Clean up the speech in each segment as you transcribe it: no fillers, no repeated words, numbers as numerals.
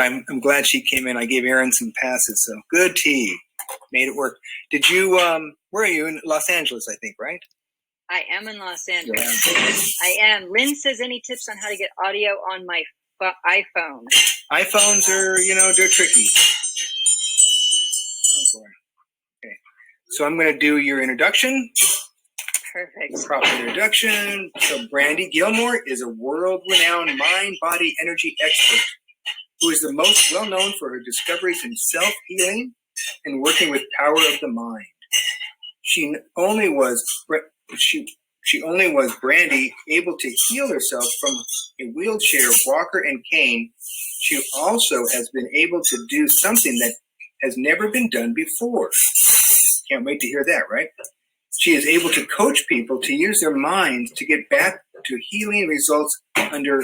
I'm glad she came in. I gave Erin some passes, so good tea. Made it work. Did you, where are you? In Los Angeles, I think, right? I am in Los Angeles. I am. Lynn says, any tips on how to get audio on my iPhone? iPhones are, they're tricky. Oh, boy. Okay. So I'm going to do your introduction. Perfect. Proper introduction. So Brandy Gilmore is a world-renowned mind-body energy expert who is the most well-known for her discoveries in self-healing and working with power of the mind. She only was Brandy able to heal herself from a wheelchair, walker, and cane. She also has been able to do something that has never been done before. Can't wait to hear that, right? She is able to coach people to use their minds to get back to healing results under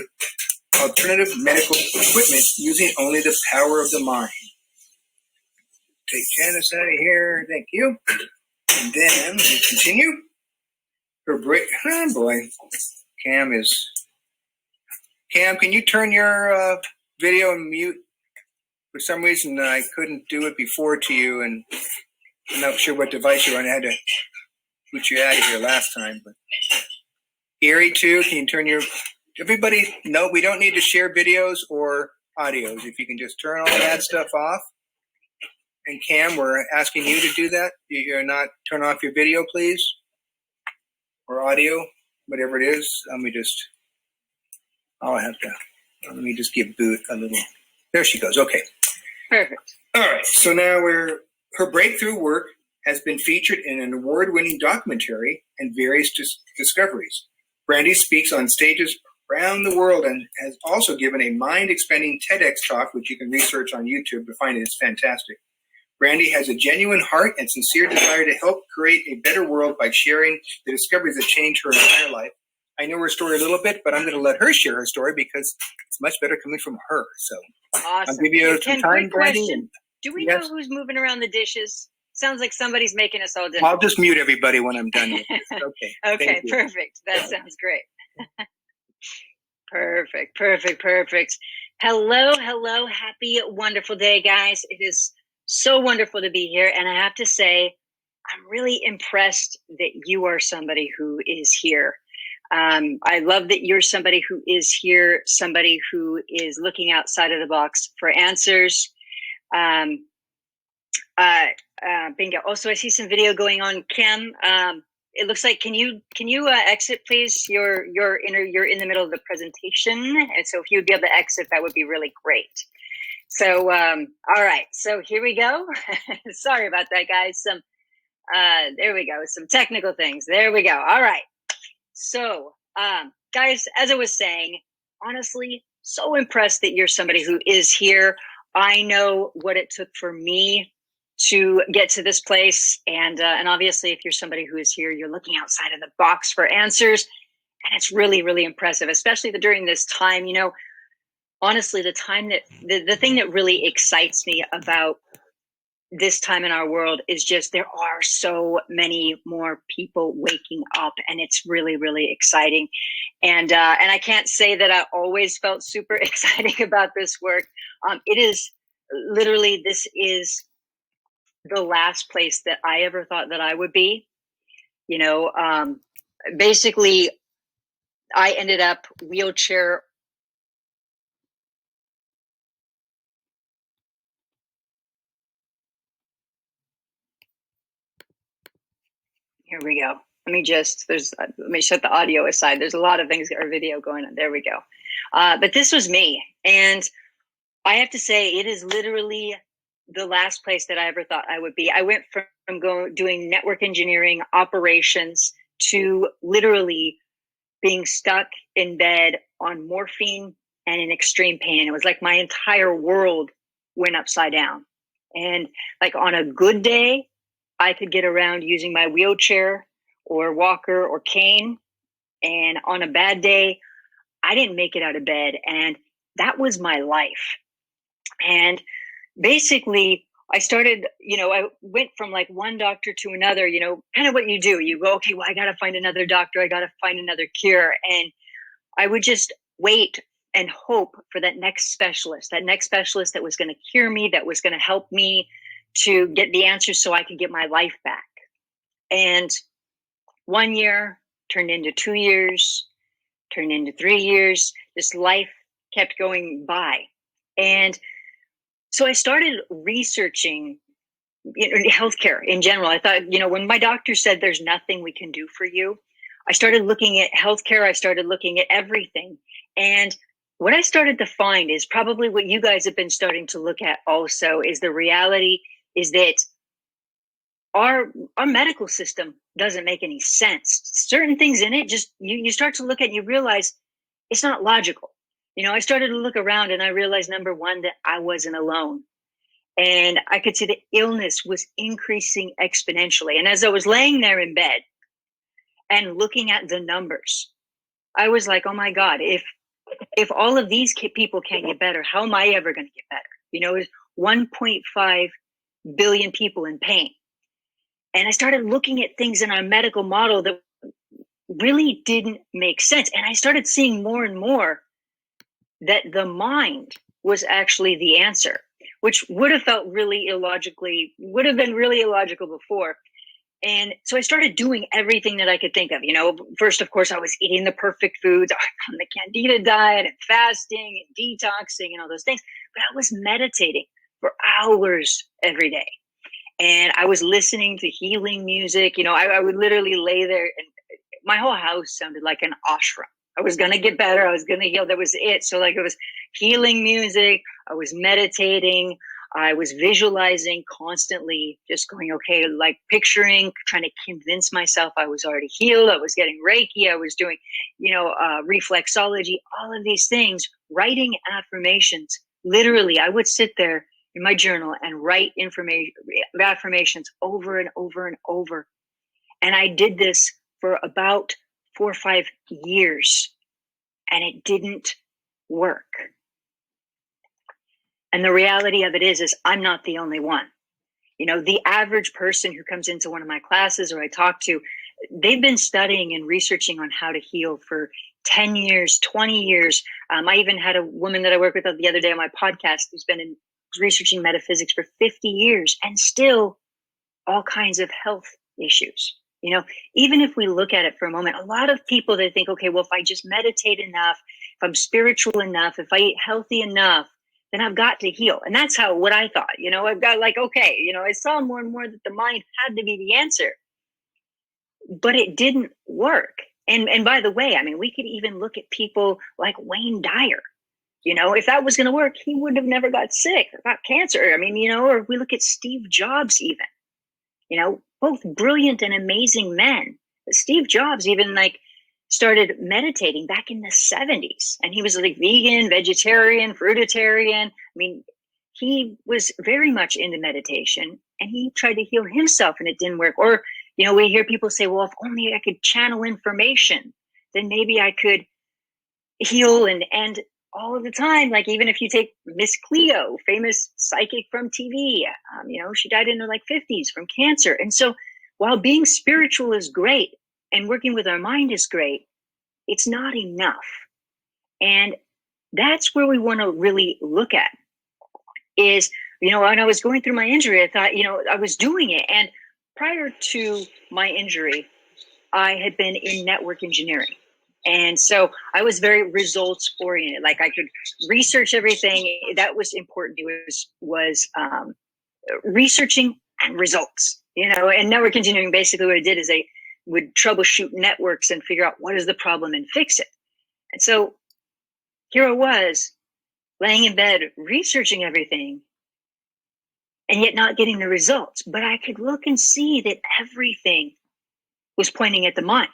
alternative medical equipment using only the power of the mind. Take Janice out of here. Thank you. And then we continue. Her break. Oh boy. Cam, can you turn your video and mute? For some reason, I couldn't do it before to you, and I'm not sure what device you're on. I had to put you out of here last time. But Gary, too, can you turn your... Everybody, no, we don't need to share videos or audios. If you can just turn all that stuff off. And Cam, we're asking you to do that. You're not turn off your video, please, or audio, whatever it is. Let me just give Boot a little. There she goes. Okay. Perfect. All right. So now her breakthrough work has been featured in an award-winning documentary and various discoveries. Brandy speaks on stages around the world and has also given a mind-expanding TEDx talk, which you can research on YouTube to find it. It's fantastic. Brandy has a genuine heart and sincere desire to help create a better world by sharing the discoveries that changed her entire life. I know her story a little bit, but I'm going to let her share her story because it's much better coming from her. So awesome. I'll give you some time, Brandy. Do we know who's moving around the dishes? Sounds like somebody's making us all dinner. I'll just mute everybody when I'm done with this. Okay. Okay, perfect. That sounds great. Perfect. Hello. Happy, wonderful day, guys. It is so wonderful to be here. And I have to say, I'm really impressed that you are somebody who is here. I love that you're somebody who is here, somebody who is looking outside of the box for answers. Bingo. Also, I see some video going on. Kim, it looks like, can you exit, please? You're in the middle of the presentation. And so if you would be able to exit, that would be really great. So, all right, so here we go. Sorry about that, guys. There we go. Some technical things. There we go. All right. So, guys, as I was saying, honestly, so impressed that you're somebody who is here. I know what it took for me to get to this place. And obviously, if you're somebody who is here, you're looking outside of the box for answers. And it's really, really impressive, especially during this time, honestly, the thing that really excites me about this time in our world is just there are so many more people waking up, and it's really, really exciting. And I can't say that I always felt super exciting about this work. It is literally, this is the last place that I ever thought that I would be. Basically, I ended up wheelchair. Here we go. Let me shut the audio aside. There's a lot of things or video going on. There we go. But this was me. And I have to say, it is literally the last place that I ever thought I would be. I went from doing network engineering operations to literally being stuck in bed on morphine and in extreme pain. It was like my entire world went upside down. And like on a good day, I could get around using my wheelchair or walker or cane. And on a bad day, I didn't make it out of bed. And that was my life. And basically, I started, I went from like one doctor to another, kind of what you do. You go, okay, well, I got to find another doctor. I got to find another cure. And I would just wait and hope for that next specialist that was going to cure me, that was going to help me to get the answers so I could get my life back. And 1 year turned into 2 years, turned into 3 years. This life kept going by. And so I started researching healthcare in general. I thought, when my doctor said there's nothing we can do for you, I started looking at healthcare. I started looking at everything. And what I started to find is probably what you guys have been starting to look at also, is the reality is that our medical system doesn't make any sense. Certain things in it, just you start to look at and you realize it's not logical. I started to look around and I realized, number one, that I wasn't alone. And I could see the illness was increasing exponentially. And as I was laying there in bed and looking at the numbers, I was like, oh my God, if all of these people can't get better, how am I ever going to get better? There's 1.5 billion people in pain. And I started looking at things in our medical model that really didn't make sense. And I started seeing more and more that the mind was actually the answer, which would have been really illogical before. And so I started doing everything that I could think of. First, of course, I was eating the perfect foods on the Candida diet and fasting and detoxing and all those things. But I was meditating for hours every day. And I was listening to healing music. I would literally lay there and my whole house sounded like an ashram. I was going to get better. I was going to heal. That was it. So it was healing music. I was meditating. I was visualizing constantly, just going, okay, picturing, trying to convince myself I was already healed. I was getting Reiki. I was doing, reflexology, all of these things, writing affirmations. Literally, I would sit there in my journal and write affirmations over and over and over. And I did this for about 4 or 5 years, and it didn't work. And the reality of it is I'm not the only one. The average person who comes into one of my classes or I talk to, they've been studying and researching on how to heal for 10 years, 20 years. I even had a woman that I work with the other day on my podcast who's been researching metaphysics for 50 years and still all kinds of health issues. Even if we look at it for a moment, a lot of people, they think, okay, well, if I just meditate enough, if I'm spiritual enough, if I eat healthy enough, then I've got to heal. And that's what I thought. I've got okay, I saw more and more that the mind had to be the answer, but it didn't work. And by the way, we could even look at people like Wayne Dyer. If that was going to work, he would have never got sick or got cancer. Or we look at Steve Jobs even, both brilliant and amazing men. But Steve Jobs even started meditating back in the 70s, and he was vegan, vegetarian, fruitarian. He was very much into meditation, and he tried to heal himself and it didn't work. Or, we hear people say, well, if only I could channel information, then maybe I could heal. And all of the time, even if you take Miss Cleo, famous psychic from TV, she died in her 50s from cancer. And so while being spiritual is great and working with our mind is great, it's not enough. And that's where we want to really look at is, when I was going through my injury, I thought, I was doing it. And prior to my injury, I had been in network engineering. And so I was very results oriented. I could research everything that was important. It was researching and results, and network engineering, basically what it did is they would troubleshoot networks and figure out what is the problem and fix it. And so here I was laying in bed, researching everything and yet not getting the results. But I could look and see that everything was pointing at the mind.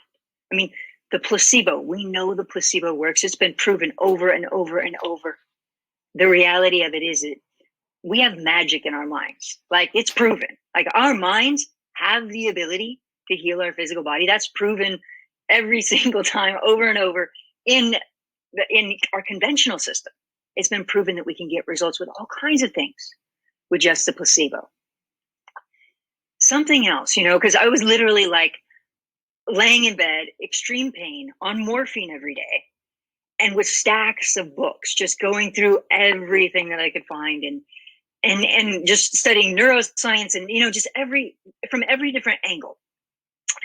The placebo, we know the placebo works. It's been proven over and over and over. The reality of it is that we have magic in our minds. It's proven. Our minds have the ability to heal our physical body. That's proven every single time over and over in our conventional system. It's been proven that we can get results with all kinds of things with just the placebo. Something else, because I was literally laying in bed, extreme pain, on morphine every day. and with stacks of books, just going through everything that I could find, and just studying neuroscience, and just from every different angle.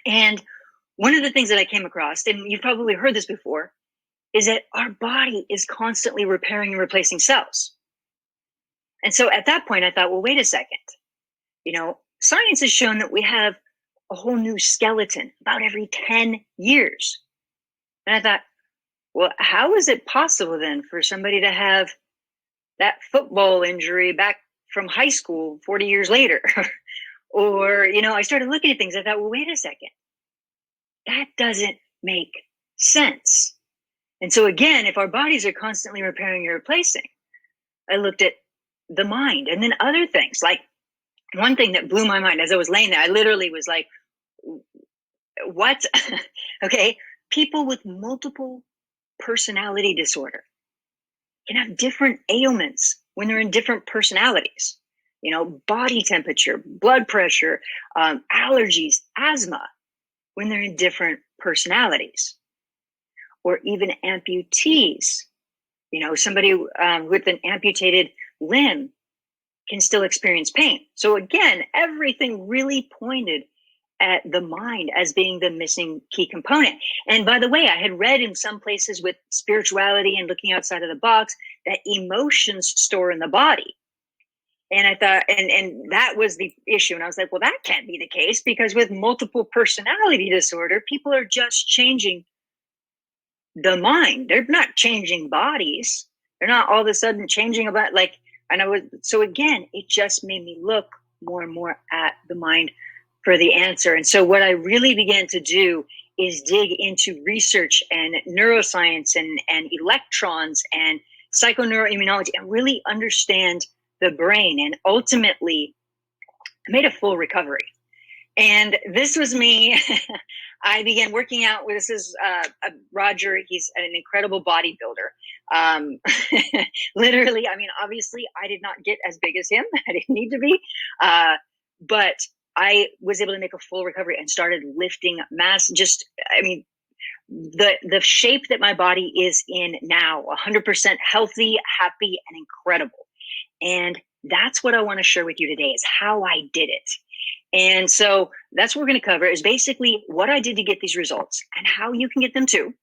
And one of the things that I came across, and you've probably heard this before, is that our body is constantly repairing and replacing cells. And so at that point, I thought, well, wait a second. Science has shown that we have a whole new skeleton about every 10 years. And I thought, well, how is it possible then for somebody to have that football injury back from high school 40 years later? Or, I started looking at things. I thought, well, wait a second. That doesn't make sense. And so again, if our bodies are constantly repairing and replacing, I looked at the mind, and then other things. Like, one thing that blew my mind as I was laying there, I literally was like, what? Okay. People with multiple personality disorder can have different ailments when they're in different personalities. Body temperature, blood pressure, allergies, asthma, when they're in different personalities. Or even amputees. Somebody with an amputated limb can still experience pain. So again, everything really pointed at the mind as being the missing key component. And by the way, I had read in some places with spirituality and looking outside of the box that emotions store in the body. And I thought, and that was the issue. And I was like, well, that can't be the case, because with multiple personality disorder, people are just changing the mind. They're not changing bodies. They're not all of a sudden changing about so again, it just made me look more and more at the mind for the answer. And so what I really began to do is dig into research and neuroscience and electrons and psychoneuroimmunology, and really understand the brain. And ultimately, I made a full recovery. And this was me. I began working out with, this is Roger. He's an incredible bodybuilder. Literally, obviously I did not get as big as him. I didn't need to be. But I was able to make a full recovery and started lifting mass. The shape that my body is in now, 100% healthy, happy, and incredible. And that's what I want to share with you today, is how I did it. And so that's what we're going to cover, is basically what I did to get these results and how you can get them too.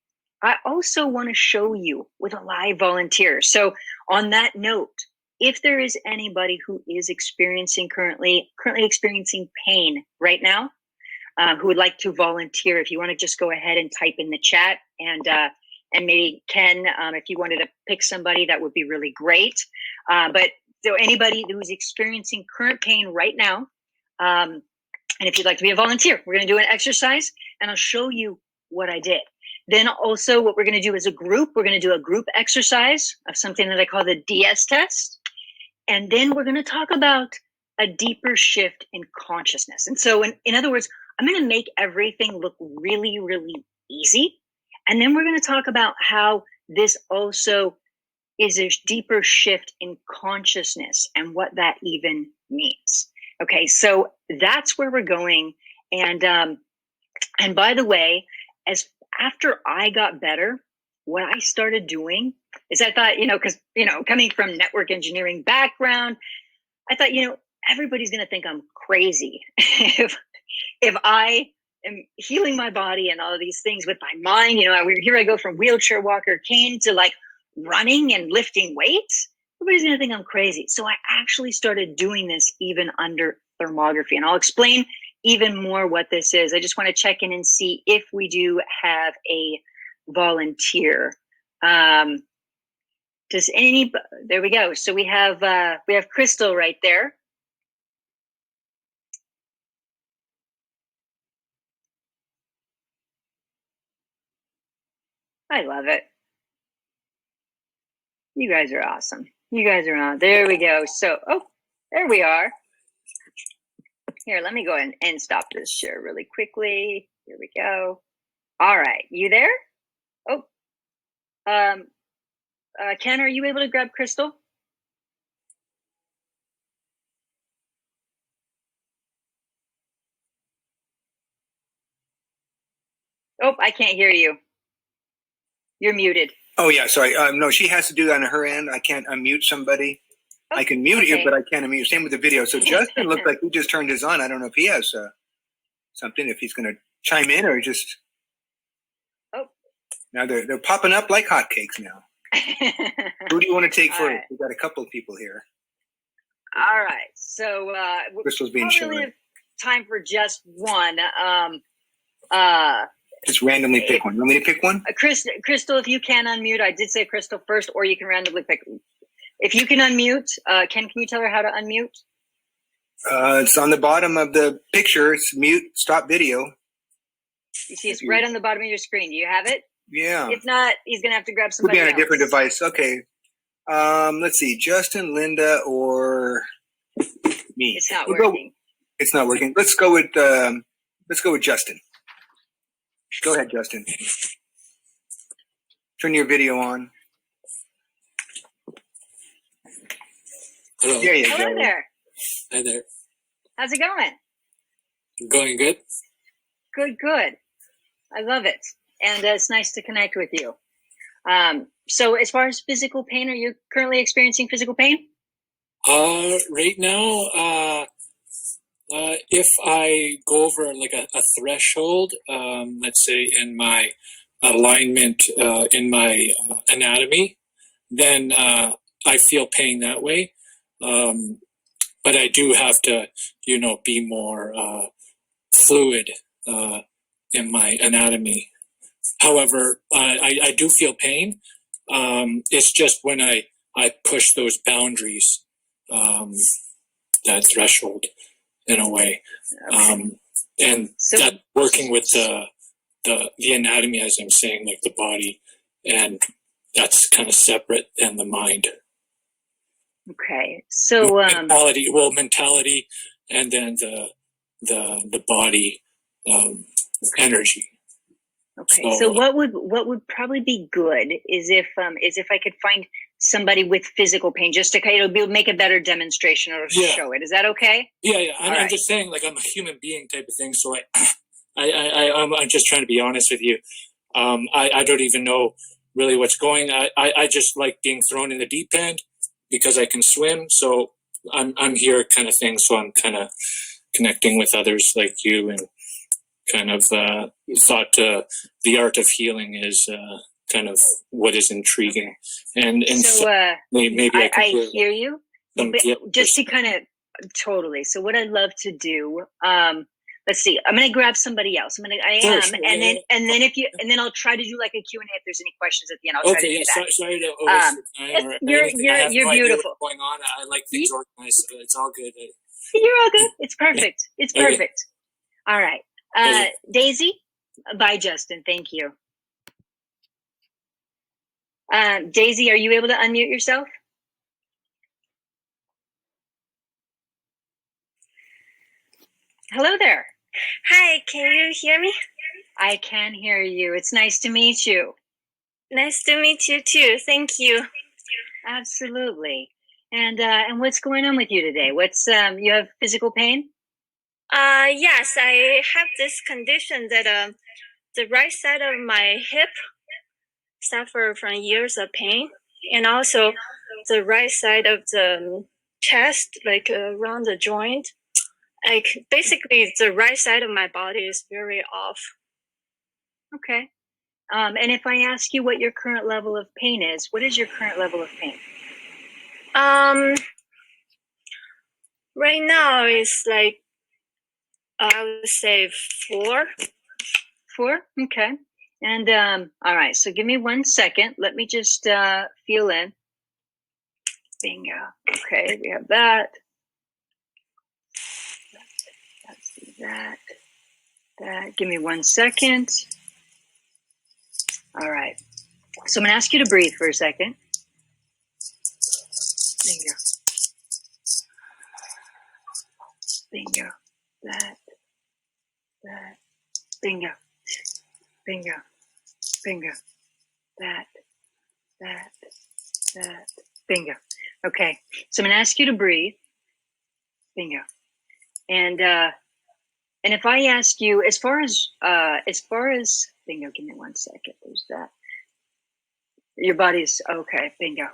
I also want to show you with a live volunteer. So on that note, if there is anybody who is currently experiencing pain right now, who would like to volunteer, if you want to just go ahead and type in the chat, and maybe Ken, if you wanted to pick somebody, that would be really great. But so anybody who's experiencing current pain right now, and if you'd like to be a volunteer, we're going to do an exercise, and I'll show you what I did. Then also what we're going to do as a group, we're going to do a group exercise of something that I call the DS test. And then we're going to talk about a deeper shift in consciousness. And so in other words, I'm going to make everything look really, really easy. And then we're going to talk about how this also is a deeper shift in consciousness and what that even means. Okay, so that's where we're going. And by the way, after I got better, what I started doing is I thought, because, coming from network engineering background, I thought, everybody's going to think I'm crazy if I am healing my body and all of these things with my mind. Here I go from wheelchair, walker, cane to like running and lifting weights. Everybody's going to think I'm crazy. So I actually started doing this even under thermography, and I'll explain even more what this is. I just want to check in and see if we do have a volunteer. Does anybody? There we go. So we have Crystal right there. I love it. You guys are awesome. You guys are on. There we go. So, there we are. Here, let me go ahead and stop this share really quickly. Here we go. All right. You there? Ken, are you able to grab Crystal? Oh, I can't hear you. You're muted. Oh yeah, sorry. No, she has to do that on her end. I can't unmute somebody. I can mute you, okay. but I can't unmute. Same with the video. So Justin looked like he just turned his on. I don't know if he has something, if he's going to chime in or just. Oh. Now they're popping up like hotcakes now. Who do you want to take first? Right. We've got a couple of people here. All right. So Crystal's being probably shown. have time for just one. Just randomly pick one. Want me to pick one? Crystal, if you can unmute, I did say Crystal first, or you can randomly pick. If you can unmute, can you tell her how to unmute? It's on the bottom of the picture. It's mute, stop video. You see, it's right on the bottom of your screen. Do you have it? Yeah. If not, he's gonna have to grab Could be somebody on a else. different device. Okay. Let's see, Justin, Linda, or me. It's not working. It's not working. Let's go with Justin. Go ahead, Justin. Turn your video on. Hello. There you Hello go. there. Hi there. How's it going? Going good? Good, good. I love it. And it's nice to connect with you. So as far as physical pain, are you currently experiencing physical pain? Right now, if I go over like a threshold, let's say in my alignment, in my anatomy, then I feel pain that way. But I do have to, be more fluid in my anatomy. However, I do feel pain. It's just when I push those boundaries, that threshold in a way. And So- that working with the anatomy, as I'm saying, like the body, and that's kind of separate than the mind. Okay. So mentality, and then the body energy. okay. So what would probably be good is if I could find somebody with physical pain, just to make a better demonstration or show it. Is that okay? Yeah. I'm right. just saying, like, I'm a human being type of thing. So I'm just trying to be honest with you. I don't even know really what's going. I just like being thrown in the deep end because I can swim. So I'm here kind of thing. So I'm kind of connecting with others like you, and kind of thought the art of healing is kind of what is intriguing. And So maybe I hear you. some But gifts. just to kind of totally. So what I'd love to do, let's see. I'm gonna grab somebody else. Sure, and then I'll try to do like a Q&A if there's any questions at the end. I'll try to do that. Sorry to waste your time. You're beautiful. What's going on? I like things organized, so it's all good. You're all good. It's perfect. It's perfect. All right. Daisy, bye, Justin. Thank you. Daisy, are you able to unmute yourself? Hello there. Hi, can you hear me? I can hear you. It's nice to meet you. Nice to meet you too. Thank you. Absolutely. And what's going on with you today? What's you have physical pain? Yes, I have this condition that the right side of my hip suffer from years of pain, and also the right side of the chest, like around the joint. Like basically, the right side of my body is very off. Okay. And if I ask you what your current level of pain is, what is your current level of pain? Right now it's like I would say 4. 4? Okay. And all right, so give me 1 second. Let me just feel in. Bingo. Okay, we have that. Let's do that. That. Give me 1 second. All right. So I'm gonna ask you to breathe for a second. Bingo. Bingo. That. Bingo. Bingo. Bingo. That. Bingo. Okay. So I'm gonna ask you to breathe. Bingo. And if I ask you, as far as bingo, give me 1 second. There's that. Your body's okay. Bingo.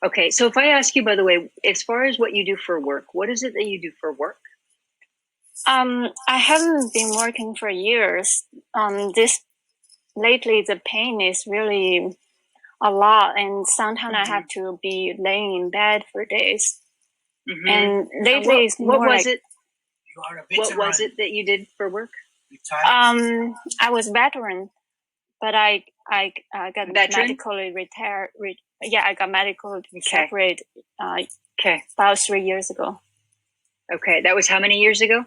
Okay. So if I ask you, by the way, as far as what you do for work, what is it that you do for work? I haven't been working for years. Lately the pain is really a lot, and sometimes I have to be laying in bed for days. And lately it's what more was like it? What was it that you did for work? I was veteran, but I got Veteran? medically retired. I got medical separate Okay. about 3 years ago. Okay. That was how many years ago?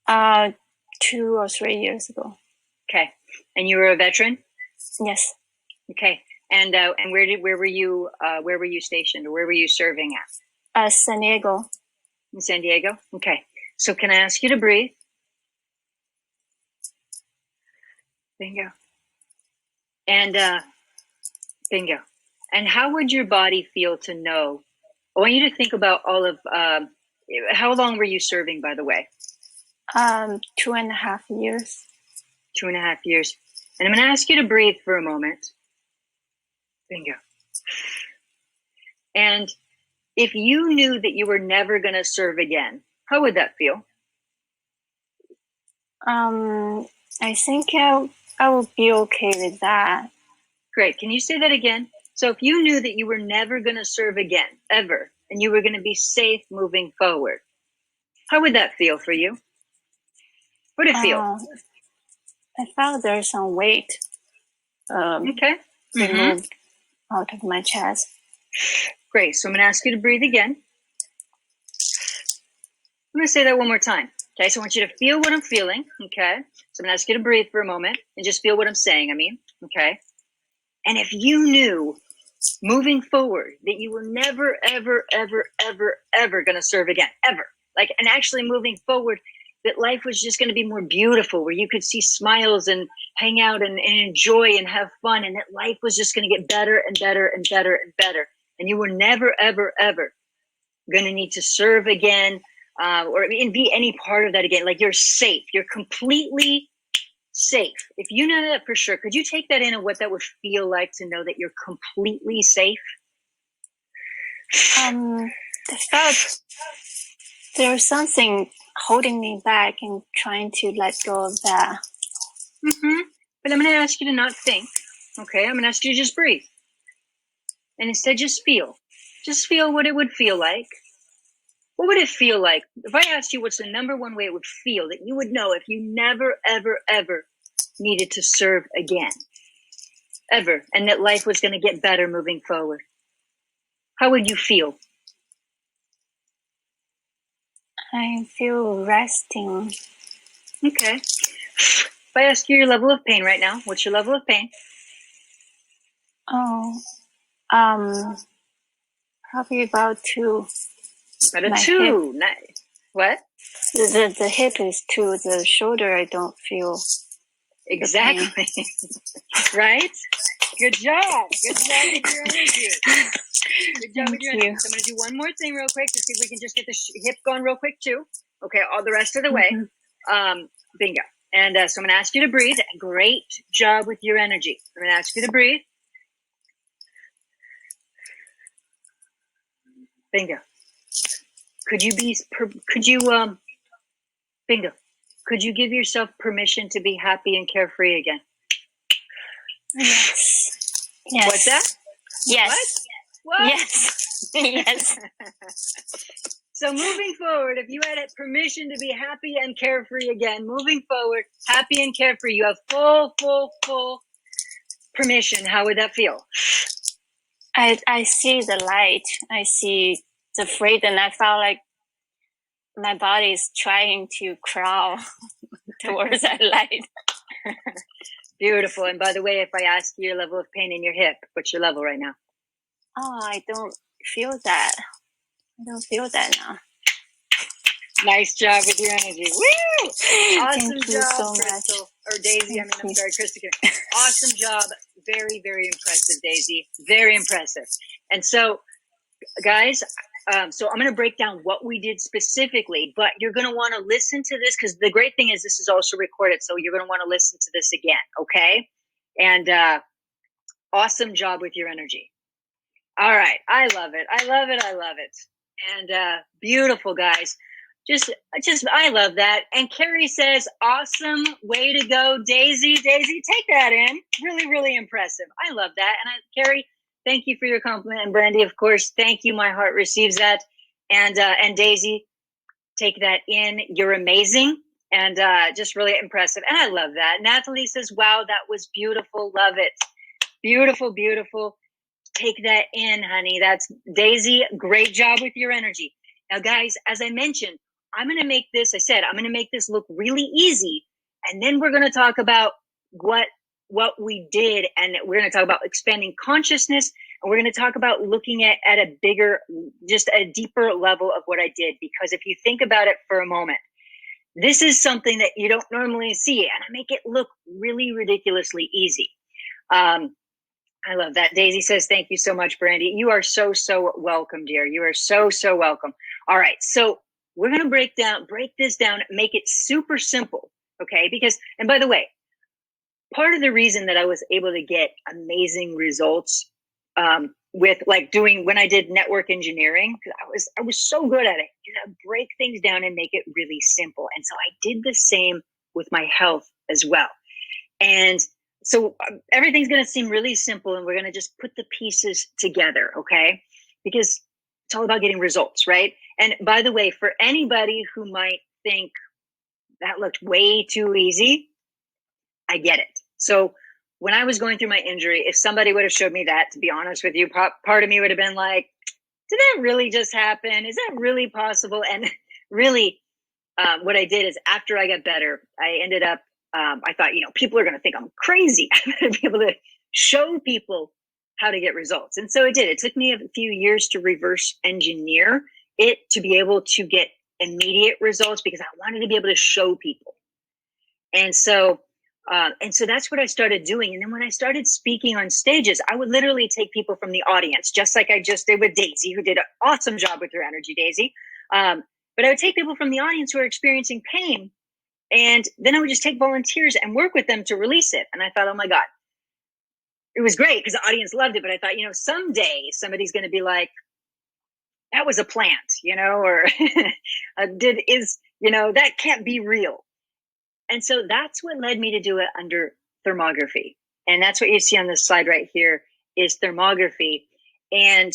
2 or 3 years ago. Okay. And you were a veteran? Yes. Okay. And where were you stationed, or where were you serving at? San Diego. In San Diego? Okay. So can I ask you to breathe? Bingo. And bingo. And how would your body feel to know? I want you to think about all of how long were you serving, by the way? 2.5 years. 2.5 years. And I'm going to ask you to breathe for a moment. Bingo. And if you knew that you were never going to serve again, how would that feel? I think I would be okay with that. Great. Can you say that again? So if you knew that you were never going to serve again, ever, and you were going to be safe moving forward, how would that feel for you? What would it feel? I felt there's some weight Okay. removed out of my chest. Great. So I'm going to ask you to breathe again. I'm going to say that one more time. Okay. So I want you to feel what I'm feeling. Okay. So I'm going to ask you to breathe for a moment and just feel what I'm saying. Okay. And if you knew moving forward that you were never, ever, ever, ever, ever going to serve again, ever, like, and actually moving forward, that life was just going to be more beautiful, where you could see smiles and hang out and enjoy and have fun, and that life was just going to get better and better and better and better. And you were never, ever, ever going to need to serve again, or be any part of that again. Like, you're safe. You're completely safe. If you know that for sure, could you take that in, and what that would feel like to know that you're completely safe? I felt there was something holding me back and trying to let go of that. But I'm going to ask you to not think. Okay, I'm going to ask you to just breathe. And instead, just feel. Just feel what it would feel like. What would it feel like if I asked you what's the number one way it would feel that you would know if you never, ever, ever needed to serve again? Ever. And that life was going to get better moving forward. How would you feel? I feel resting. Okay. If I ask you your level of pain right now, what's your level of pain? Probably about 2. About a 2. Nice. What? The hip is 2. The shoulder, I don't feel. Exactly. Right? Good job. Good job with your energy. Good job with your energy. So I'm going to do one more thing real quick to see if we can just get the hip going real quick too. Okay, all the rest of the way. Bingo. And so I'm going to ask you to breathe. Great job with your energy. I'm going to ask you to breathe. Bingo. Bingo. Could you give yourself permission to be happy and carefree again? Yes. Yes. What's that? Yes. What? Yes. Yes. So moving forward, if you had permission to be happy and carefree again, moving forward, happy and carefree, you have full permission. How would that feel? I see the light. I see the freedom. I felt like my body is trying to crawl towards that light. Beautiful. And by the way, if I ask you your level of pain in your hip, what's your level right now? Oh, I don't feel that. I don't feel that now. Nice job with your energy. Woo! Awesome Thank you job, so Crystal. much. Or Daisy. I'm sorry, Crystal. Awesome job. Very, very impressive, Daisy. Very impressive. And so, guys, so I'm going to break down what we did specifically, but you're going to want to listen to this, because the great thing is this is also recorded, so you're going to want to listen to this again, okay? And awesome job with your energy. All right. I love it. I love it. I love it. And beautiful, guys. Just, I love that. And Carrie says, awesome. Way to go, Daisy. Daisy, take that in. Really, really impressive. I love that. And Carrie, thank you for your compliment. And Brandy, of course, thank you. My heart receives that. And Daisy, take that in. You're amazing. And just really impressive. And I love that. Natalie says, wow, that was beautiful. Love it. Beautiful, beautiful. Take that in, honey. That's Daisy. Great job with your energy. Now, guys, as I mentioned, I'm going to make this, I'm going to make this look really easy. And then we're going to talk about what we did. And we're going to talk about expanding consciousness. And we're going to talk about looking at a bigger, just a deeper level of what I did. Because if you think about it for a moment, this is something that you don't normally see. And I make it look really ridiculously easy. I love that. Daisy says, thank you so much, Brandy. You are so, so welcome, dear. You are so, so welcome. All right. So we're going to break this down, make it super simple. Okay. Because, and by the way, part of the reason that I was able to get amazing results, with like when I did network engineering, because I was so good at it, break things down and make it really simple. And so I did the same with my health as well. And so everything's going to seem really simple, and we're going to just put the pieces together, okay? Because it's all about getting results, right? And by the way, for anybody who might think that looked way too easy, I get it. So when I was going through my injury, if somebody would have showed me that, to be honest with you, part of me would have been like, did that really just happen? Is that really possible? And really, what I did is after I got better, I ended up, I thought, people are going to think I'm crazy. I'm going to be able to show people how to get results. And so it did. It took me a few years to reverse engineer it to be able to get immediate results because I wanted to be able to show people. And so that's what I started doing. And then when I started speaking on stages, I would literally take people from the audience, just like I just did with Daisy, who did an awesome job with her energy, Daisy. But I would take people from the audience who are experiencing pain, and then I would just take volunteers and work with them to release it. And I thought, oh my God, it was great because the audience loved it. But I thought, someday somebody's going to be like, that was a plant, or that can't be real. And so that's what led me to do it under thermography. And that's what you see on this slide right here is thermography. And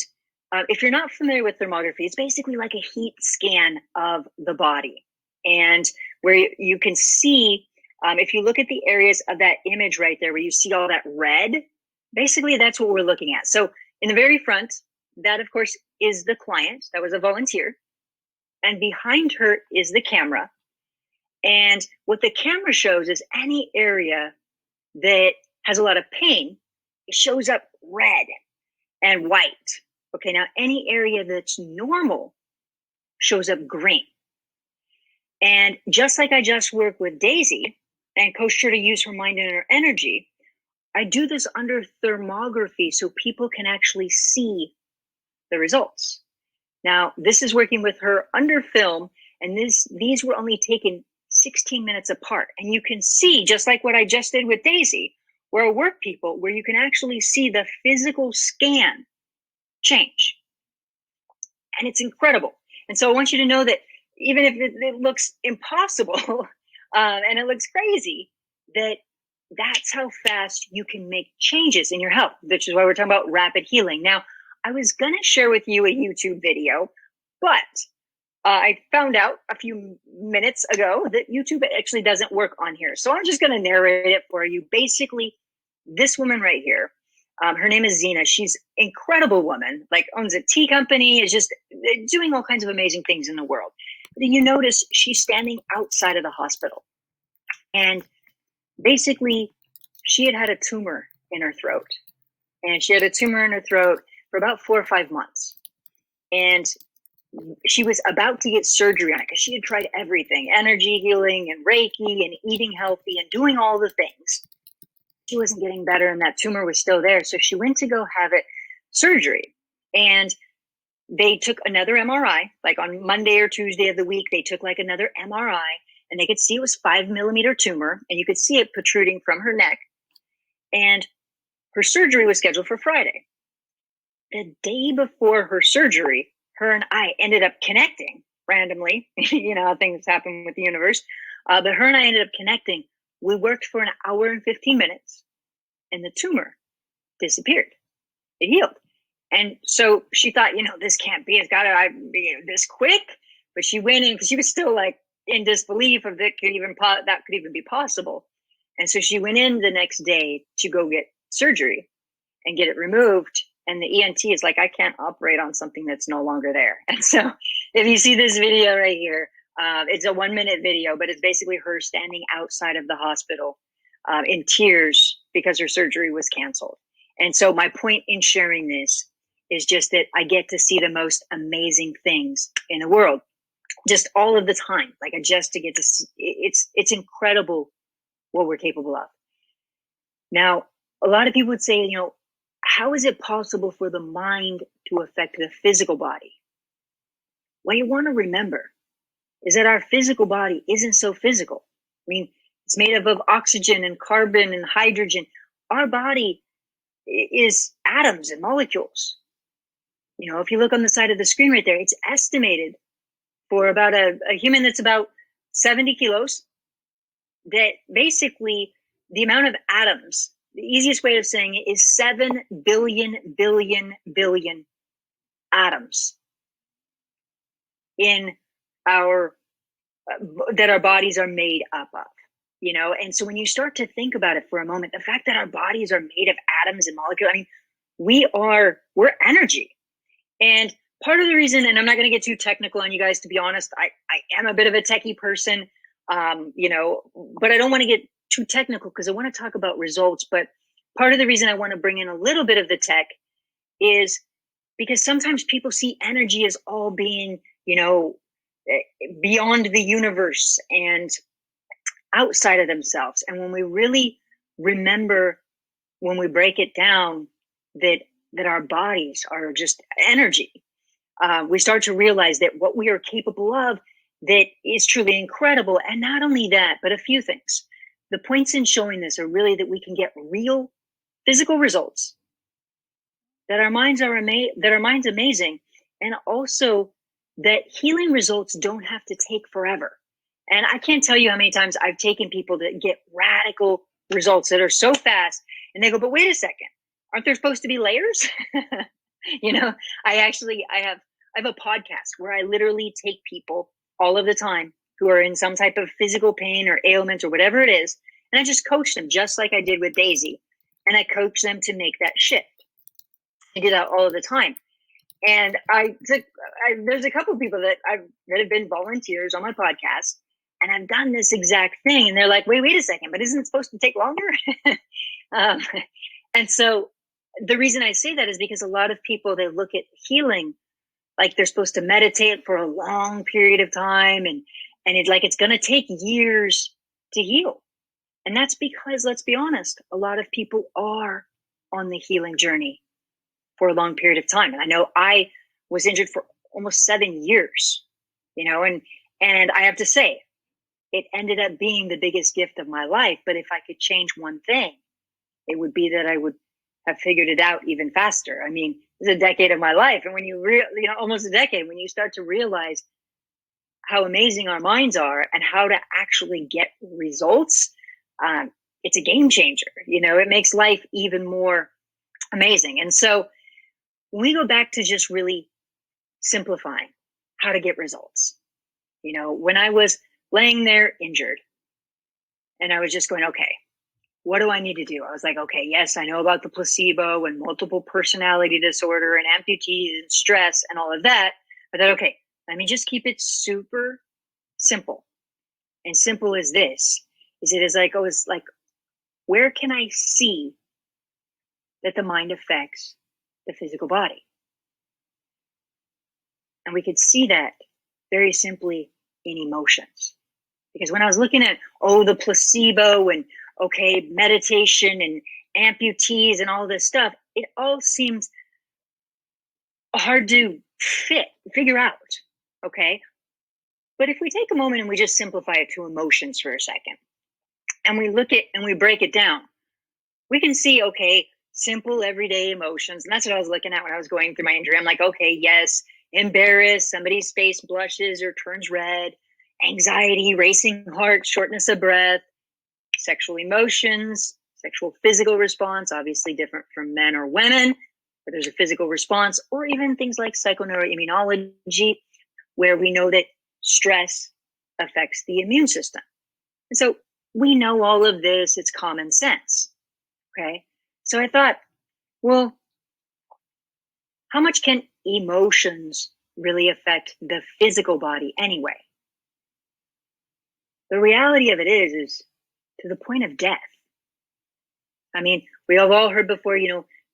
if you're not familiar with thermography, it's basically like a heat scan of the body. And where you can see, if you look at the areas of that image right there, where you see all that red, basically that's what we're looking at. So in the very front, that of course is the client. That was a volunteer. And behind her is the camera. And what the camera shows is any area that has a lot of pain, it shows up red and white. Okay, now any area that's normal shows up green. And just like I just worked with Daisy and coached her to use her mind and her energy, I do this under thermography so people can actually see the results. Now, this is working with her under film, and these were only taken 16 minutes apart. And you can see, just like what I just did with Daisy, where I work people, where you can actually see the physical scan change. And it's incredible. And so I want you to know that even if it looks impossible and it looks crazy, that's how fast you can make changes in your health, which is why we're talking about rapid healing. Now, I was going to share with you a YouTube video, but I found out a few minutes ago that YouTube actually doesn't work on here. So I'm just going to narrate it for you. Basically, this woman right here, her name is Zena. She's an incredible woman, like owns a tea company, is just doing all kinds of amazing things in the world. But you notice she's standing outside of the hospital. And basically, she had a tumor in her throat. And she had a tumor in her throat for about 4 or 5 months. And she was about to get surgery on it because she had tried everything, energy healing and Reiki and eating healthy and doing all the things. She wasn't getting better and that tumor was still there. So she went to go have it surgery. And they took another MRI, like on Monday or Tuesday of the week, they took like another MRI and they could see it was 5 millimeter tumor and you could see it protruding from her neck. And her surgery was scheduled for Friday. The day before her surgery, her and I ended up connecting randomly. You know how things happen with the universe. But her and I ended up connecting. We worked for an hour and 15 minutes, and the tumor disappeared. It healed. And so she thought, this can't be, it's got to be this quick. But she went in because she was still like in disbelief of that could even be possible. And so she went in the next day to go get surgery and get it removed. And the ENT is like, I can't operate on something that's no longer there. And so if you see this video right here, it's a 1-minute video, but it's basically her standing outside of the hospital in tears because her surgery was canceled. And so my point in sharing this is just that I get to see the most amazing things in the world, just all of the time. Like I just to get to see, it's incredible what we're capable of. Now, a lot of people would say, how is it possible for the mind to affect the physical body? What you want to remember is that our physical body isn't so physical. I mean, it's made up of oxygen and carbon and hydrogen. Our body is atoms and molecules. If you look on the side of the screen right there, it's estimated for about a human that's about 70 kilos, that basically the amount of atoms, the easiest way of saying it is 7 billion atoms in that our bodies are made up of, and so when you start to think about it for a moment, the fact that our bodies are made of atoms and molecules, I mean, we're energy. And part of the reason, and I'm not going to get too technical on you guys, to be honest, I am a bit of a techie person, but I don't want to get too technical because I want to talk about results. But part of the reason I want to bring in a little bit of the tech is because sometimes people see energy as all being, beyond the universe and outside of themselves. And when we really remember, when we break it down, that our bodies are just energy, we start to realize that what we are capable of that is truly incredible. And not only that, but a few things. The points in showing this are really that we can get real physical results, that our minds are amazing, and also that healing results don't have to take forever. And I can't tell you how many times I've taken people that get radical results that are so fast, and they go, but wait a second, aren't there supposed to be layers? I have a podcast where I literally take people all of the time who are in some type of physical pain or ailment or whatever it is, and I just coach them just like I did with Daisy, and I coach them to make that shift. I do that all of the time. And there's a couple of people that have been volunteers on my podcast, and I've done this exact thing. And they're like, wait a second, but isn't it supposed to take longer? And so the reason I say that is because a lot of people, they look at healing like they're supposed to meditate for a long period of time. And it's going to take years to heal. And that's because, let's be honest, a lot of people are on the healing journey for a long period of time. And I know I was injured for almost 7 years, and I have to say, it ended up being the biggest gift of my life. But if I could change one thing, it would be that I would have figured it out even faster. I mean, it's a decade of my life. And when almost a decade, when you start to realize how amazing our minds are and how to actually get results, it's a game changer. It makes life even more amazing. And so when we go back to just really simplifying how to get results, when I was laying there injured and I was just going, okay, what do I need to do? I was like, okay, yes, I know about the placebo and multiple personality disorder and amputees and stress and all of that. But then, okay, let me just keep it super simple. And simple as this, where can I see that the mind affects the physical body? And we could see that very simply in emotions. Because when I was looking at, the placebo and, okay, meditation and amputees and all this stuff, it all seemed hard to figure out, okay? But if we take a moment and we just simplify it to emotions for a second, and we look at and we break it down, we can see, okay, simple everyday emotions. And that's what I was looking at when I was going through my injury. I'm like, okay, yes, embarrassed, somebody's face blushes or turns red, anxiety, racing heart, shortness of breath, sexual emotions, sexual physical response, obviously different from men or women, but there's a physical response, or even things like psychoneuroimmunology, where we know that stress affects the immune system. And so we know all of this, it's common sense. Okay. So I thought, well, how much can emotions really affect the physical body anyway? The reality of it is to the point of death. I mean, we have all heard before,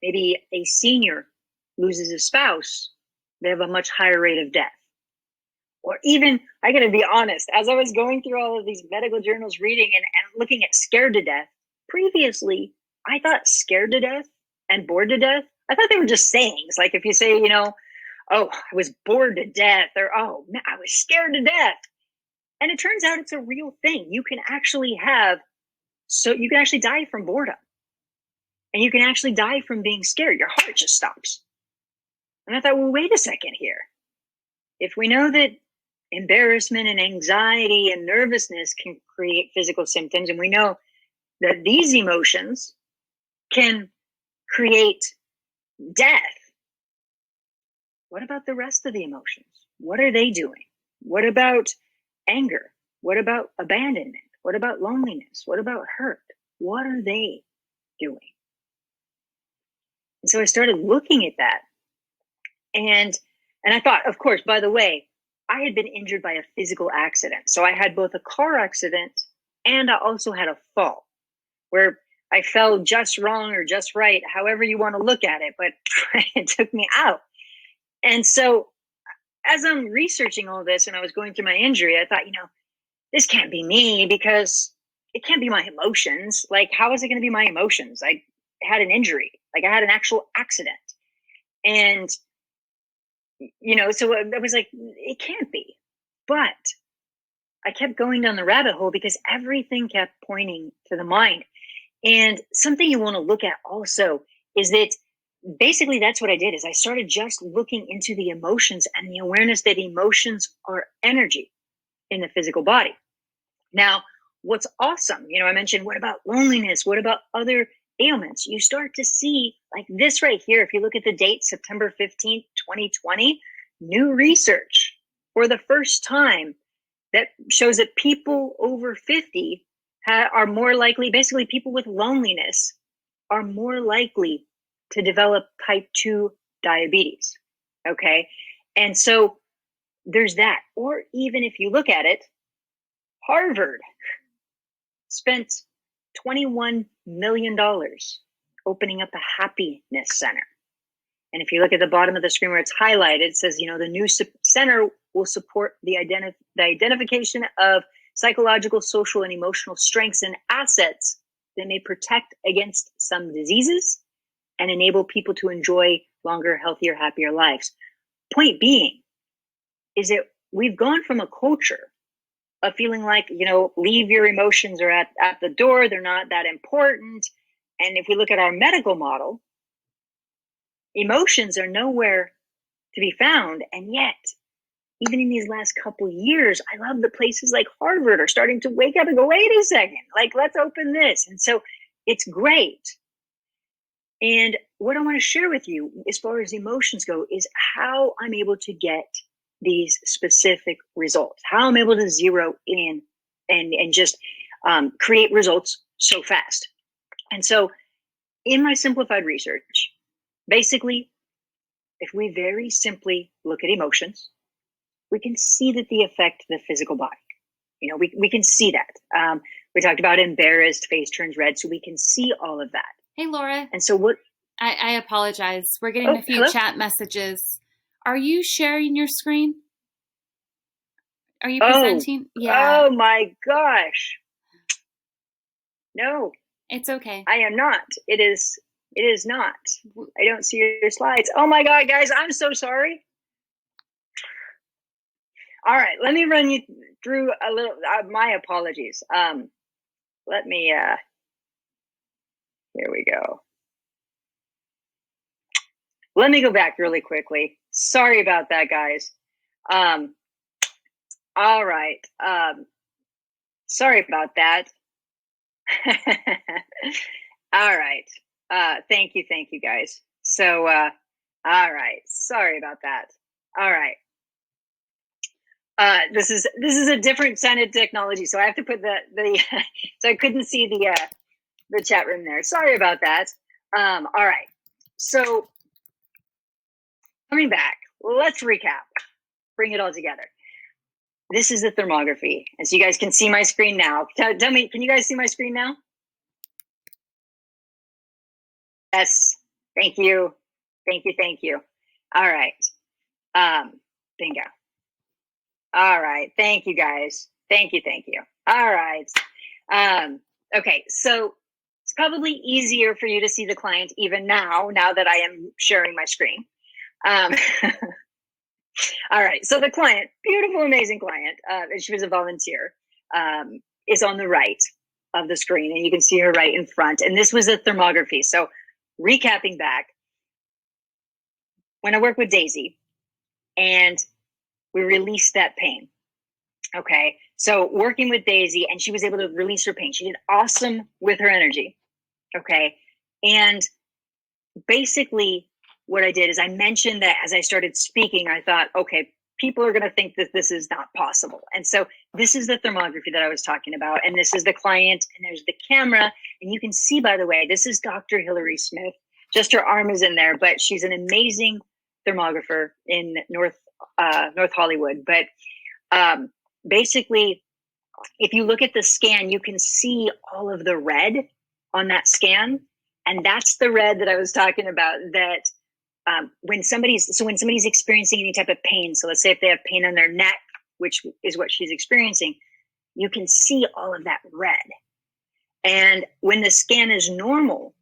maybe a senior loses a spouse, they have a much higher rate of death. Or even, I gotta be honest, as I was going through all of these medical journals, reading and looking at scared to death, previously, I thought scared to death and bored to death, I thought they were just sayings. Like if you say, oh, I was bored to death, or oh, man, I was scared to death. And it turns out it's a real thing. You can actually die from boredom. And you can actually die from being scared. Your heart just stops. And I thought, well, wait a second here. If we know that embarrassment and anxiety and nervousness can create physical symptoms, and we know that these emotions can create death, what about the rest of the emotions? What are they doing? What about anger? What about abandonment? What about loneliness? What about hurt? What are they doing? And so I started looking at that. And I thought, of course, by the way, I had been injured by a physical accident. So I had both a car accident and I also had a fall where I fell just wrong or just right, however you want to look at it, but it took me out. And so as I'm researching all this and I was going through my injury, I thought, this can't be me because it can't be my emotions. Like, how is it going to be my emotions? I had an injury, like I had an actual accident. And, so I was like, it can't be. But I kept going down the rabbit hole because everything kept pointing to the mind. And something you want to look at also is that basically that's what I did is I started just looking into the emotions and the awareness that emotions are energy in the physical body. Now, what's awesome, I mentioned, what about loneliness? What about other ailments? You start to see like this right here. If you look at the date, September 15th, 2020, new research for the first time that shows that people over 50 are more likely, basically people with loneliness are more likely to develop type 2 diabetes. Okay. And so there's that. Or even if you look at it, Harvard spent $21 million opening up a happiness center. And if you look at the bottom of the screen where it's highlighted, it says, the new center will support the identification of psychological, social, and emotional strengths and assets that may protect against some diseases and enable people to enjoy longer, healthier, happier lives. Point being is that we've gone from a culture of feeling like, leave your emotions are at the door. They're not that important. And if we look at our medical model, emotions are nowhere to be found. And yet, even in these last couple of years, I love the places like Harvard are starting to wake up and go, wait a second, like, let's open this. And so it's great. And what I want to share with you as far as emotions go is how I'm able to get these specific results, how I'm able to zero in and just create results so fast. And so in my simplified research, basically, if we very simply look at emotions, we can see that they affect the physical body. We can see that. We talked about embarrassed, face turns red, so we can see all of that. Hey, Laura. And so what? I apologize. We're getting a few hello? chat messages. Are you sharing your screen? Are you presenting? Yeah. Oh my gosh. No. It's okay. I am not. It is not. I don't see your slides. Oh my God, guys, I'm so sorry. All right, let me run you through a little, my apologies. Let me, here we go. let me go back really quickly. Sorry about that, guys. All right. Sorry about that. All right. Thank you, guys. So, all right. Sorry about that. All right. This is a different sounded technology, so I have to put the so I couldn't see the chat room there. Sorry about that. All right. So coming back, let's recap. Bring it all together. This is the thermography, and so you guys can see my screen now. Tell me, can you guys see my screen now? Yes. Thank you. Thank you. Thank you. All right. Bingo. All right. Thank you, guys. Thank you. Thank you. All right. Okay. So it's probably easier for you to see the client even now that I am sharing my screen. All right. So the client, beautiful, amazing client, and she was a volunteer, is on the right of the screen, and you can see her right in front. And this was a thermography. So recapping back, when I work with Daisy and we released that pain. Okay. So working with Daisy, and she was able to release her pain. She did awesome with her energy. Okay. And basically what I did is I mentioned that as I started speaking, I thought, okay, people are going to think that this is not possible. And so this is the thermography that I was talking about. And this is the client, and there's the camera. And you can see, by the way, this is Dr. Hillary Smith. Just her arm is in there, but she's an amazing thermographer in North Hollywood. But basically, if you look at the scan, you can see all of the red on that scan. And that's the red that I was talking about, that when somebody's experiencing any type of pain, so let's say if they have pain on their neck, which is what she's experiencing, you can see all of that red. And when the scan is normal,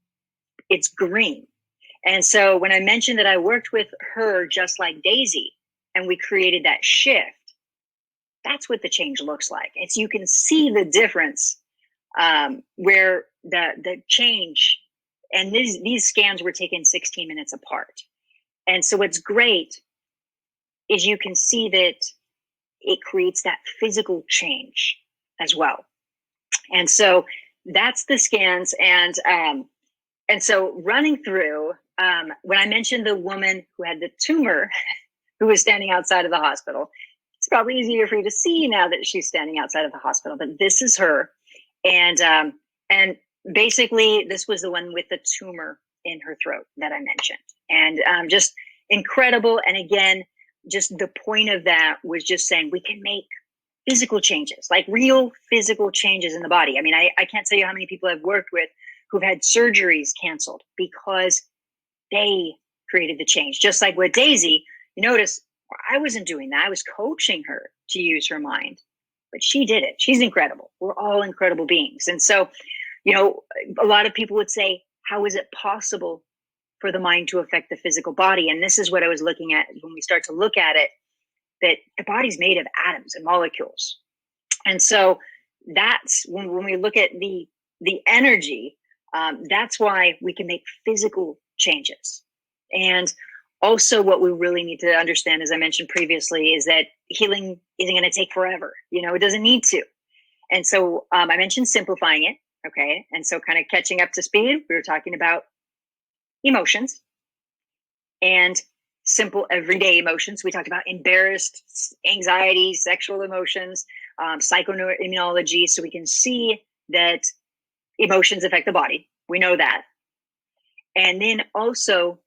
it's green. And so when I mentioned that I worked with her just like Daisy, and we created that shift, that's what the change looks like. It's, you can see the difference where the change, and these scans were taken 16 minutes apart. And so what's great is you can see that it creates that physical change as well. And so that's the scans. And so running through, when I mentioned the woman who had the tumor, who was standing outside of the hospital, it's probably easier for you to see now that she's standing outside of the hospital, but this is her. And basically this was the one with the tumor in her throat that I mentioned. And just incredible. And again, just the point of that was just saying we can make physical changes, like real physical changes in the body. I mean, I can't tell you how many people I've worked with who've had surgeries canceled because they created the change. Just like with Daisy, you notice I wasn't doing that. I was coaching her to use her mind, but she did it. She's incredible. We're all incredible beings. And so, you know, a lot of people would say, how is it possible for the mind to affect the physical body? And this is what I was looking at when we start to look at it, that the body's made of atoms and molecules. And so that's when we look at the energy, that's why we can make physical changes. And also what we really need to understand, as I mentioned previously, is that healing isn't going to take forever. You know, it doesn't need to. And so I mentioned simplifying it. Okay. And so kind of catching up to speed, we were talking about emotions and simple everyday emotions. We talked about embarrassed, anxiety, sexual emotions, psychoneuroimmunology. So we can see that emotions affect the body. We know that. And then also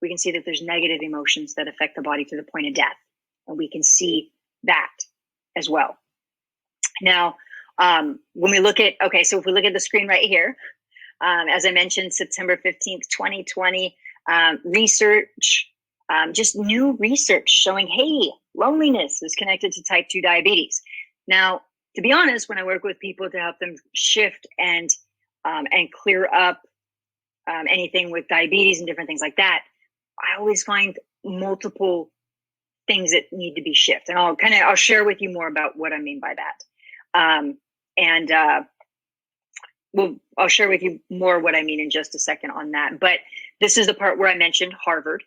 we can see that there's negative emotions that affect the body to the point of death. And we can see that as well. Now, when we look at, okay, so if we look at the screen right here, as I mentioned, September 15th, 2020, research, just new research showing, hey, loneliness is connected to type 2 diabetes. Now, to be honest, when I work with people to help them shift and clear up anything with diabetes and different things like that, I always find multiple things that need to be shifted. And I'll share with you more about what I mean by that. I'll share with you more what I mean in just a second on that. But this is the part where I mentioned Harvard.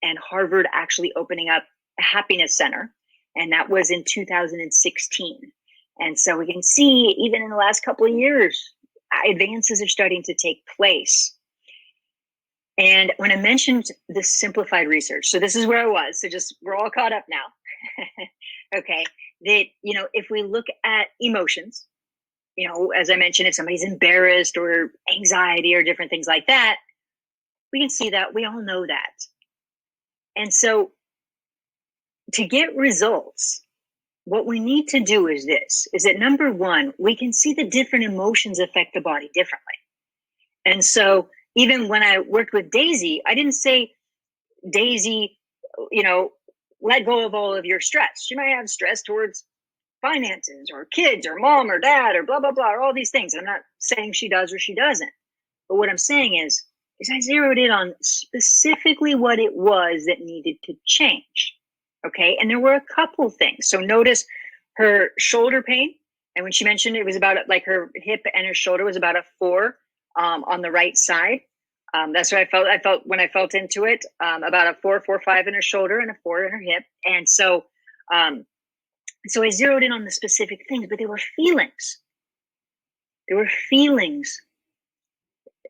and Harvard actually opening up a happiness center. And that was in 2016. And so we can see, even in the last couple of years, advances are starting to take place. And when I mentioned the simplified research, so this is where I was, so just, we're all caught up now. Okay, that, you know, if we look at emotions, you know, as I mentioned, if somebody's embarrassed or anxiety or different things like that, we can see that, we all know that. And so to get results, what we need to do is this, is that number one, we can see the different emotions affect the body differently. And so even when I worked with Daisy, I didn't say, Daisy, you know, let go of all of your stress. She might have stress towards finances or kids or mom or dad or blah, blah, blah, or all these things. I'm not saying she does or she doesn't. But what I'm saying is I zeroed in on specifically what it was that needed to change. Okay. And there were a couple things. So notice her shoulder pain. And when she mentioned it was about like her hip and her shoulder was about a 4 on the right side. That's what I felt. I felt when I felt into it, about a 4, 4, 5 in her shoulder and a 4 in her hip. And so, so I zeroed in on the specific things, but they were feelings. There were feelings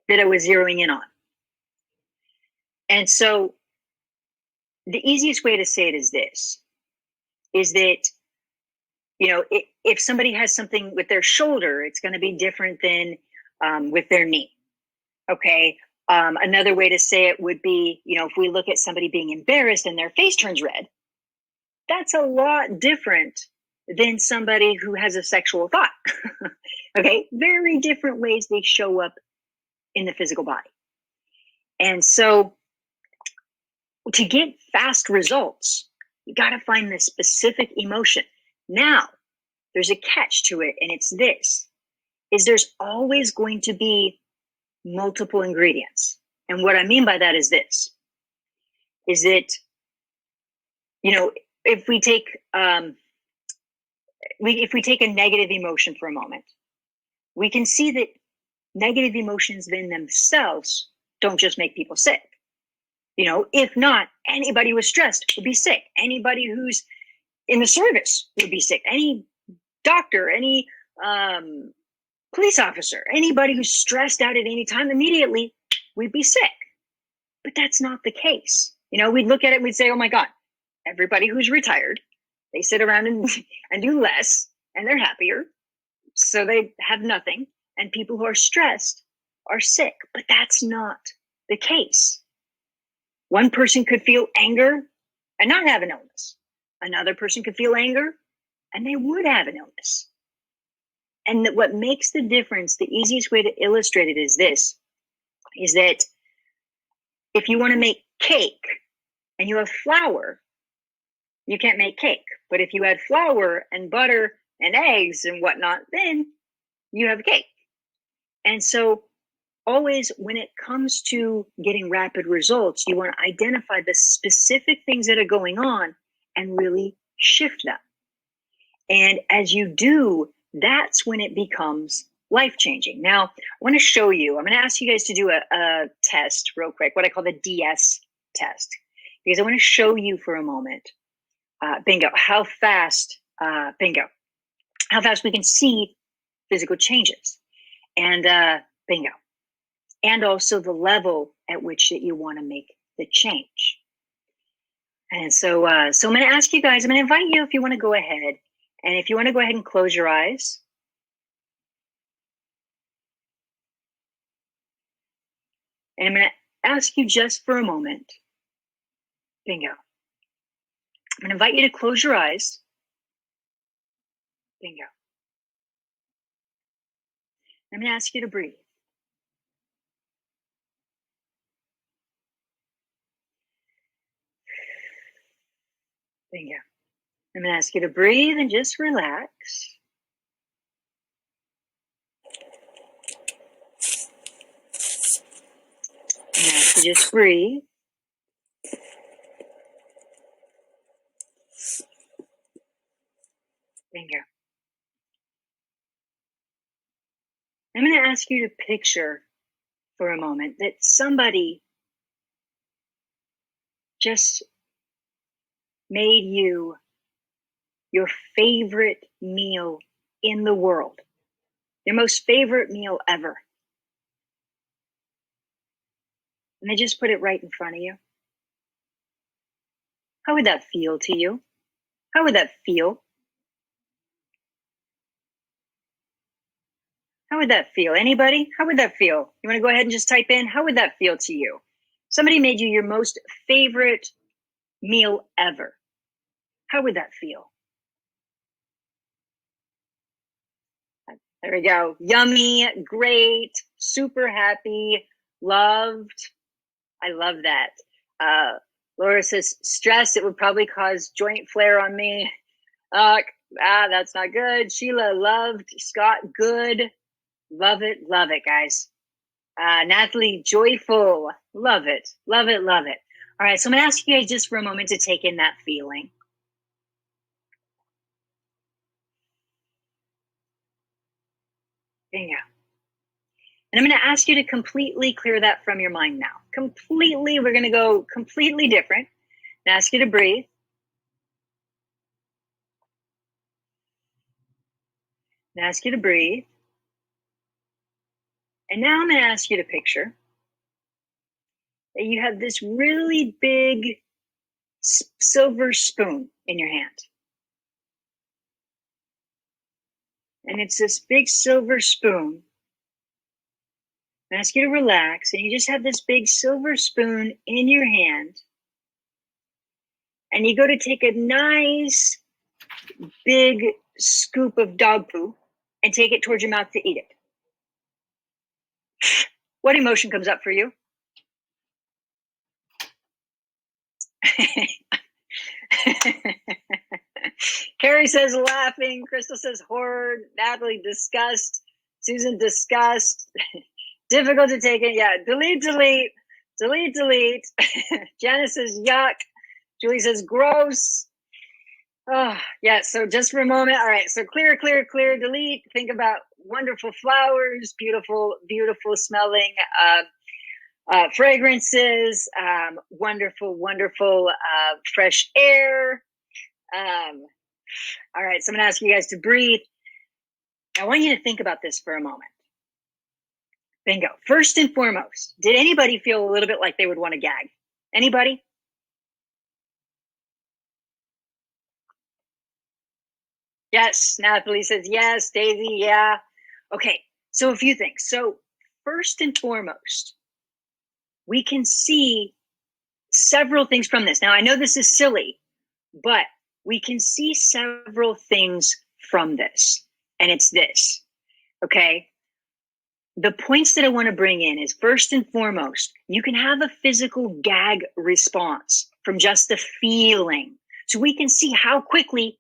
that I was zeroing in on. And so the easiest way to say it is this, is that, you know, if somebody has something with their shoulder, it's going to be different than with their knee. Okay. Another way to say it would be, you know, if we look at somebody being embarrassed and their face turns red, that's a lot different than somebody who has a sexual thought. Okay. Very different ways they show up in the physical body. And so to get fast results, you got to find the specific emotion. Now, there's a catch to it, and it's this, is there's always going to be multiple ingredients. And what I mean by that is this, is that, you know, if we take if we take a negative emotion for a moment, we can see that negative emotions in themselves don't just make people sick. You know, if not, anybody who's stressed would be sick. Anybody who's in the service would be sick. Any doctor, any police officer, anybody who's stressed out at any time, immediately we'd be sick. But that's not the case. You know, we'd look at it and we'd say, oh my God, everybody who's retired, they sit around and do less and they're happier. So they have nothing. And people who are stressed are sick. But that's not the case. One person could feel anger and not have an illness. Another person could feel anger and they would have an illness. And that what makes the difference, the easiest way to illustrate it is this, is that if you want to make cake and you have flour, you can't make cake. But if you add flour and butter and eggs and whatnot, then you have cake. And so always when it comes to getting rapid results, you want to identify the specific things that are going on and really shift them. And as you do, that's when it becomes life-changing. Now, I want to show you, I'm going to ask you guys to do a test real quick, what I call the DS test, because I want to show you for a moment, bingo, how fast we can see physical changes. And bingo. And also the level at which that you want to make the change. And so, so I'm going to ask you guys, I'm going to invite you if you want to go ahead. And if you want to go ahead and close your eyes. And I'm going to ask you just for a moment. Bingo. I'm going to invite you to close your eyes. Bingo. I'm going to ask you to breathe. Bingo. I'm going to ask you to breathe and just relax. I'm going to ask you just breathe. Bingo. I'm going to ask you to picture for a moment that somebody just made you your favorite meal in the world, your most favorite meal ever, and they just put it right in front of you, how would that feel to you? How would that feel? How would that feel? Anybody? How would that feel? You want to go ahead and just type in, how would that feel to you? Somebody made you your most favorite meal ever. How would that feel? There we go. Yummy, great, super happy, loved. I love that. Laura says, stress, it would probably cause joint flare on me. That's not good. Sheila, loved. Scott, good. Love it, guys. Natalie, joyful. Love it, love it, love it. All right, so I'm going to ask you guys just for a moment to take in that feeling. There you go. And I'm going to ask you to completely clear that from your mind now. Completely, we're going to go completely different. And ask you to breathe. And ask you to breathe. And now I'm going to ask you to picture that you have this really big silver spoon in your hand. And it's this big silver spoon. I ask you to relax, and you just have this big silver spoon in your hand. And you go to take a nice big scoop of dog poo and take it towards your mouth to eat it. What emotion comes up for you? Carrie says laughing. Crystal says horror. Natalie, disgust. Susan, disgust. Difficult to take it. Yeah, delete. Janice says yuck. Julie says gross. Oh, yeah, so just for a moment. All right, so clear, delete. Think about wonderful flowers, beautiful smelling fragrances, wonderful fresh air. All right, so I'm gonna ask you guys to breathe. I want you to think about this for a moment. Bingo. First and foremost, did anybody feel a little bit like they would want to gag? Anybody? Yes, Natalie says yes. Daisy, yeah. Okay, so a few things. So first and foremost, we can see several things from this. Now, I know this is silly, but we can see several things from this, and it's this, okay? The points that I want to bring in is first and foremost, you can have a physical gag response from just the feeling. So we can see how quickly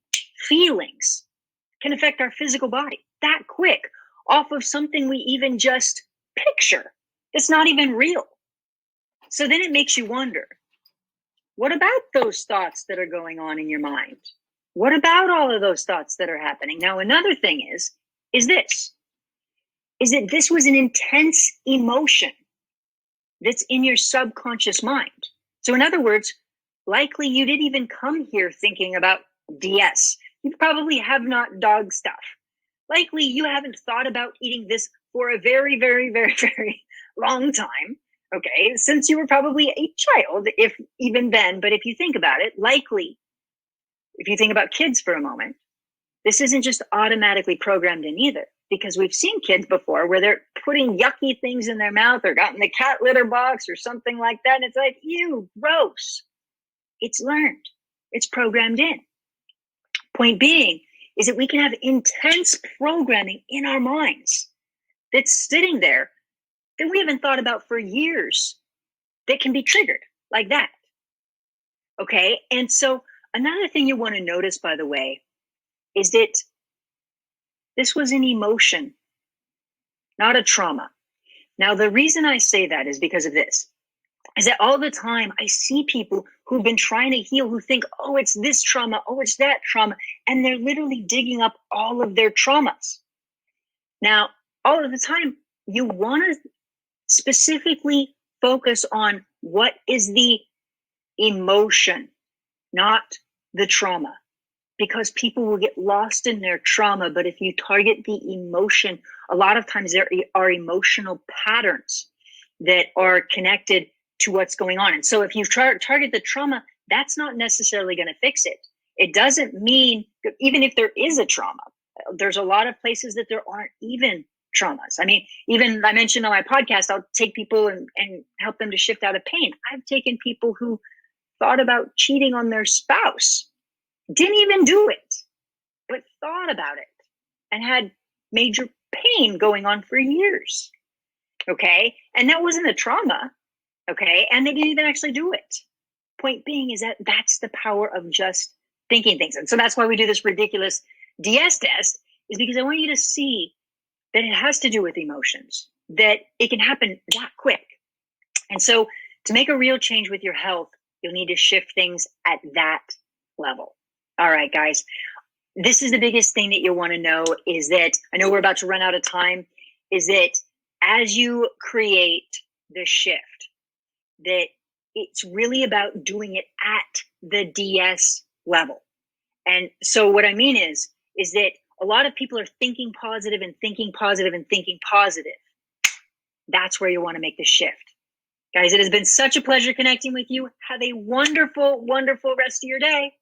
feelings can affect our physical body that quick off of something we even just picture. It's not even real. So then it makes you wonder, what about those thoughts that are going on in your mind? What about all of those thoughts that are happening? Now, another thing is that this was an intense emotion that's in your subconscious mind. So in other words, likely you didn't even come here thinking about DS. You probably have not dog stuff. Likely you haven't thought about eating this for a very long time. Okay, since you were probably a child, if even then, but if you think about it, likely, if you think about kids for a moment, this isn't just automatically programmed in either, because we've seen kids before where they're putting yucky things in their mouth or got in the cat litter box or something like that, and it's like, ew, gross. It's learned. It's programmed in. Point being is that we can have intense programming in our minds that's sitting there that we haven't thought about for years that can be triggered like that. Okay, and so another thing you want to notice, by the way, is that this was an emotion, not a trauma. Now, the reason I say that is because of this, is that all the time I see people who've been trying to heal who think, oh, it's this trauma, oh, it's that trauma, and they're literally digging up all of their traumas. Now, all of the time, you want to specifically focus on what is the emotion, not the trauma, because people will get lost in their trauma. But if you target the emotion, a lot of times there are emotional patterns that are connected to what's going on. And so if you target the trauma, that's not necessarily going to fix it. It doesn't mean that even if there is a trauma, there's a lot of places that there aren't even traumas. I mean, even I mentioned on my podcast, I'll take people and help them to shift out of pain. I've taken people who thought about cheating on their spouse, didn't even do it, but thought about it and had major pain going on for years. Okay. And that wasn't a trauma. Okay. And they didn't even actually do it. Point being is that that's the power of just thinking things. And so that's why we do this ridiculous DS test, is because I want you to see that it has to do with emotions, that it can happen that quick. And so to make a real change with your health, you'll need to shift things at that level. All right, guys. This is the biggest thing that you'll want to know, is that I know we're about to run out of time, is that as you create the shift, that it's really about doing it at the DS level. And so what I mean is that a lot of people are thinking positive and thinking positive and thinking positive. That's where you want to make the shift. Guys, it has been such a pleasure connecting with you. Have a wonderful, wonderful rest of your day.